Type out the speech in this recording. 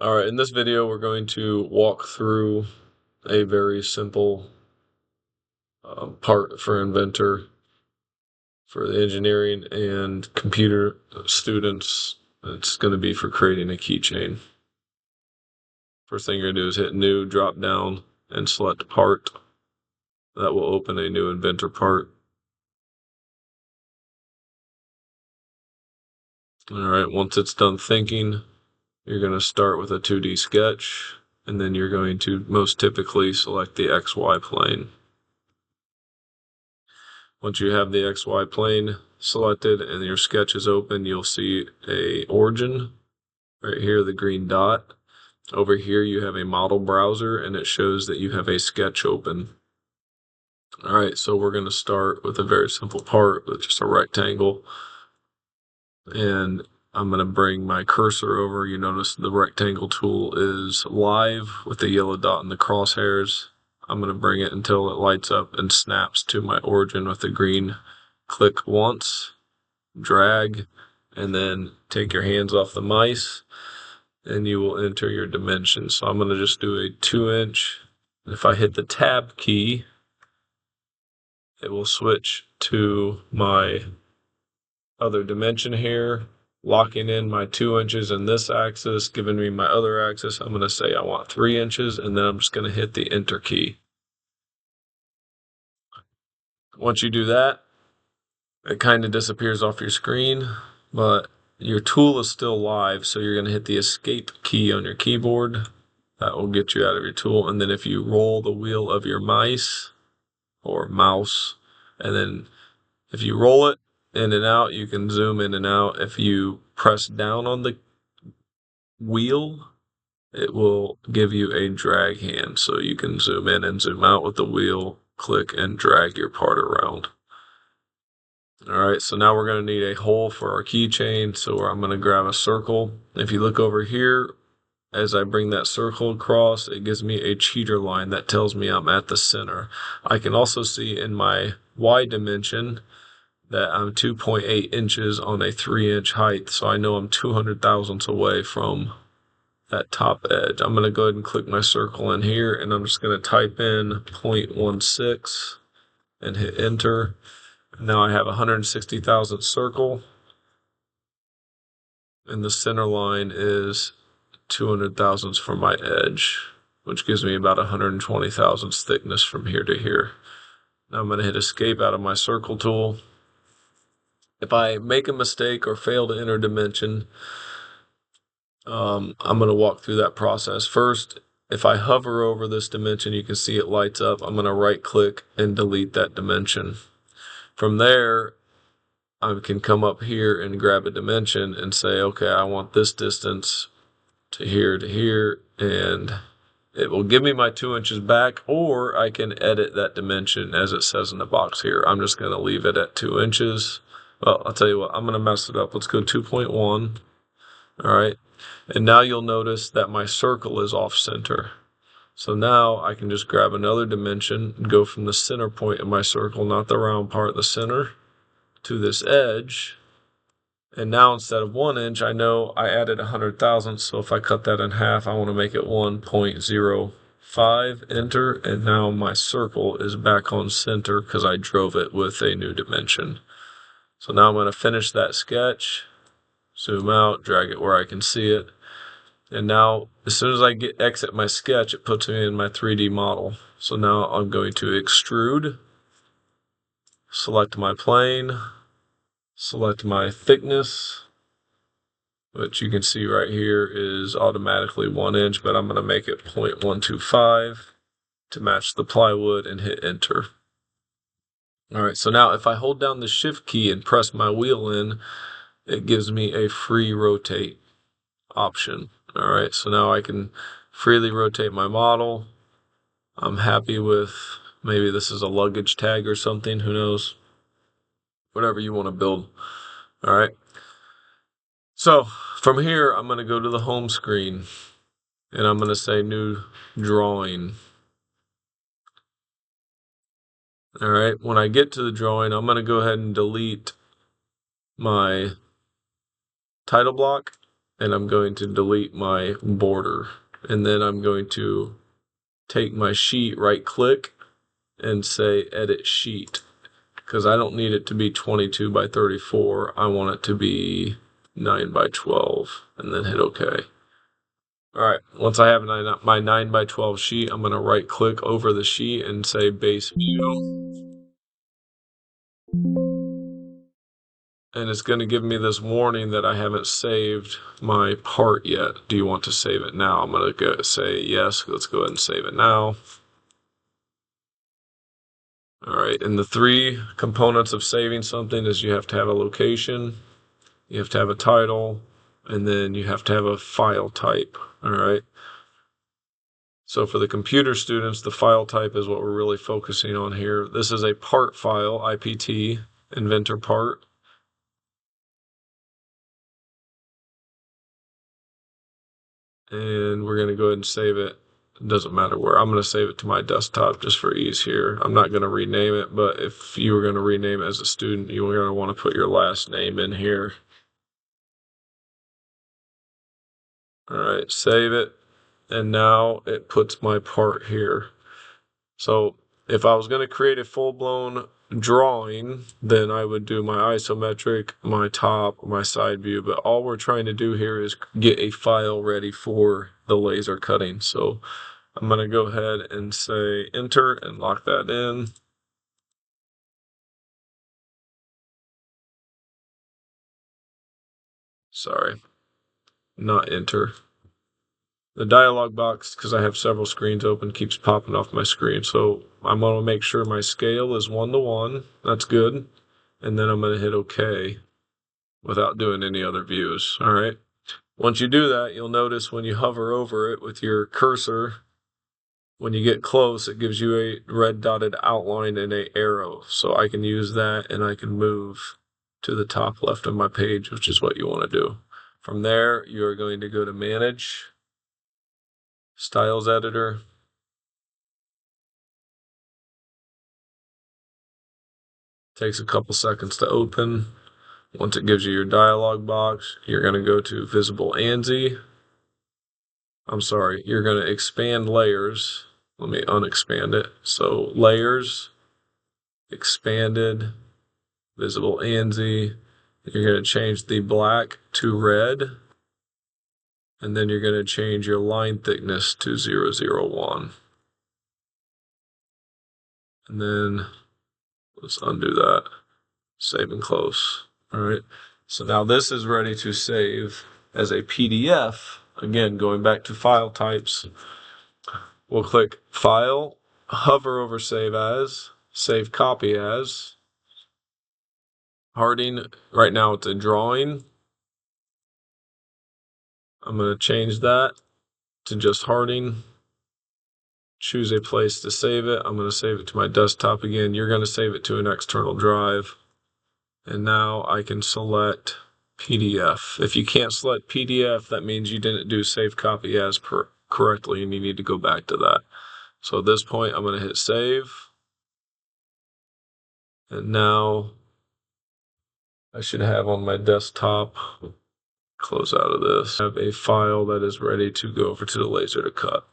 Alright, in this video we're going to walk through a very simple part for Inventor for the engineering and computer students. It's going to be for creating a keychain. First thing you're going to do is hit New, drop down, and select Part. That will open a new Inventor part. Alright, once it's done thinking, you're going to start with a 2D sketch, and then you're going to most typically select the XY plane. Once you have the XY plane selected and your sketch is open, you'll see a origin right here, the green dot. Over here you have a model browser and it shows that you have a sketch open. Alright, so we're going to start with a very simple part with just a rectangle. And I'm going to bring my cursor over. You notice the rectangle tool is live with the yellow dot and the crosshairs. I'm going to bring it until it lights up and snaps to my origin with the green. Click once, drag, and then take your hands off the mice, and you will enter your dimensions. So I'm going to just do a 2-inch. If I hit the tab key, it will switch to my other dimension here, locking in my 2 inches in this axis, giving me my other axis. I'm going to say I want 3 inches, and then I'm just going to hit the enter key. Once you do that, it kind of disappears off your screen, but your tool is still live, so you're going to hit the escape key on your keyboard. That will get you out of your tool, and then if you roll the wheel of your mice, or mouse, and then if you roll it in and out, you can zoom in and out. If you press down on the wheel, it will give you a drag hand, so you can zoom in and zoom out with the wheel, click and drag your part around. Alright, so now we're going to need a hole for our keychain, so I'm going to grab a circle. If you look over here, as I bring that circle across, it gives me a cheater line that tells me I'm at the center. I can also see in my Y dimension that I'm 2.8 inches on a 3-inch height, so I know I'm 200 thousandths away from that top edge. I'm going to go ahead and click my circle in here, and I'm just going to type in 0.16 and hit enter. Now I have a 160 thousandth circle, and the center line is 200 thousandths from my edge, which gives me about 120 thousandths thickness from here to here. Now I'm going to hit escape out of my circle tool. If I make a mistake or fail to enter dimension, I'm going to walk through that process. First, if I hover over this dimension, you can see it lights up. I'm going to right click and delete that dimension. From there, I can come up here and grab a dimension and say, okay, I want this distance to here, and it will give me my 2 inches back, or I can edit that dimension as it says in the box here. I'm just going to leave it at 2 inches. Well, I'll tell you what, I'm going to mess it up. Let's go 2.1. All right. And now you'll notice that my circle is off center. So now I can just grab another dimension and go from the center point of my circle, not the round part, the center, to this edge. And now instead of 1 inch, I know I added 100 thousandths. So if I cut that in half, I want to make it 1.05, enter. And now my circle is back on center because I drove it with a new dimension. So now I'm going to finish that sketch, zoom out, drag it where I can see it. And now, as soon as I exit my sketch, it puts me in my 3D model. So now I'm going to extrude, select my plane, select my thickness, which you can see right here is automatically 1 inch, but I'm going to make it 0.125 to match the plywood and hit enter. Alright, so now if I hold down the shift key and press my wheel in, it gives me a free rotate option. Alright, so now I can freely rotate my model. I'm happy with, maybe this is a luggage tag or something, who knows? Whatever you want to build. Alright, so from here I'm going to go to the home screen, and I'm going to say new drawing. Alright, when I get to the drawing, I'm going to go ahead and delete my title block, and I'm going to delete my border. And then I'm going to take my sheet, right click, and say edit sheet, because I don't need it to be 22 by 34. I want it to be 9 by 12, and then hit OK. All right, once I have my 9 by 12 sheet, I'm going to right click over the sheet and say base view. And it's going to give me this warning that I haven't saved my part yet. Do you want to save it now? I'm going to say yes. Let's go ahead and save it now. All right, and the 3 components of saving something is you have to have a location, you have to have a title, and then you have to have a file type. All right. So for the computer students, the file type is what we're really focusing on here. This is a part file, IPT, Inventor part. And we're going to go ahead and save it. It doesn't matter where. I'm going to save it to my desktop just for ease here. I'm not going to rename it, but if you were going to rename it as a student, you were going to want to put your last name in here. All right, save it. And now it puts my part here. So if I was going to create a full-blown drawing, then I would do my isometric, my top, my side view. But all we're trying to do here is get a file ready for the laser cutting. So I'm going to go ahead and say enter and lock that in. Sorry, not enter. The dialog box, because I have several screens open, keeps popping off my screen. So I'm going to make sure my scale is 1:1. That's good. And then I'm going to hit OK without doing any other views. All right. Once you do that, you'll notice when you hover over it with your cursor, when you get close, it gives you a red dotted outline and an arrow. So I can use that and I can move to the top left of my page, which is what you want to do. From there, you are going to go to Manage, Styles Editor, takes a couple seconds to open. Once it gives you your dialog box, you're going to go to Visible ANSI. You're going to expand layers. Let me unexpand it. So layers, expanded, visible ANSI. You're going to change the black to red. And then you're going to change your line thickness to 001. And then let's undo that. Save and close. All right. So now this is ready to save as a PDF. Again, going back to file types, we'll click File, hover over Save As, Save Copy As. Harding, right now it's a drawing. I'm going to change that to just Harding. Choose a place to save it. I'm going to save it to my desktop again. You're going to save it to an external drive. And now I can select PDF. If you can't select PDF, that means you didn't do Save Copy As correctly, and you need to go back to that. So at this point, I'm going to hit Save. And now I should have on my desktop, close out of this, have a file that is ready to go over to the laser to cut.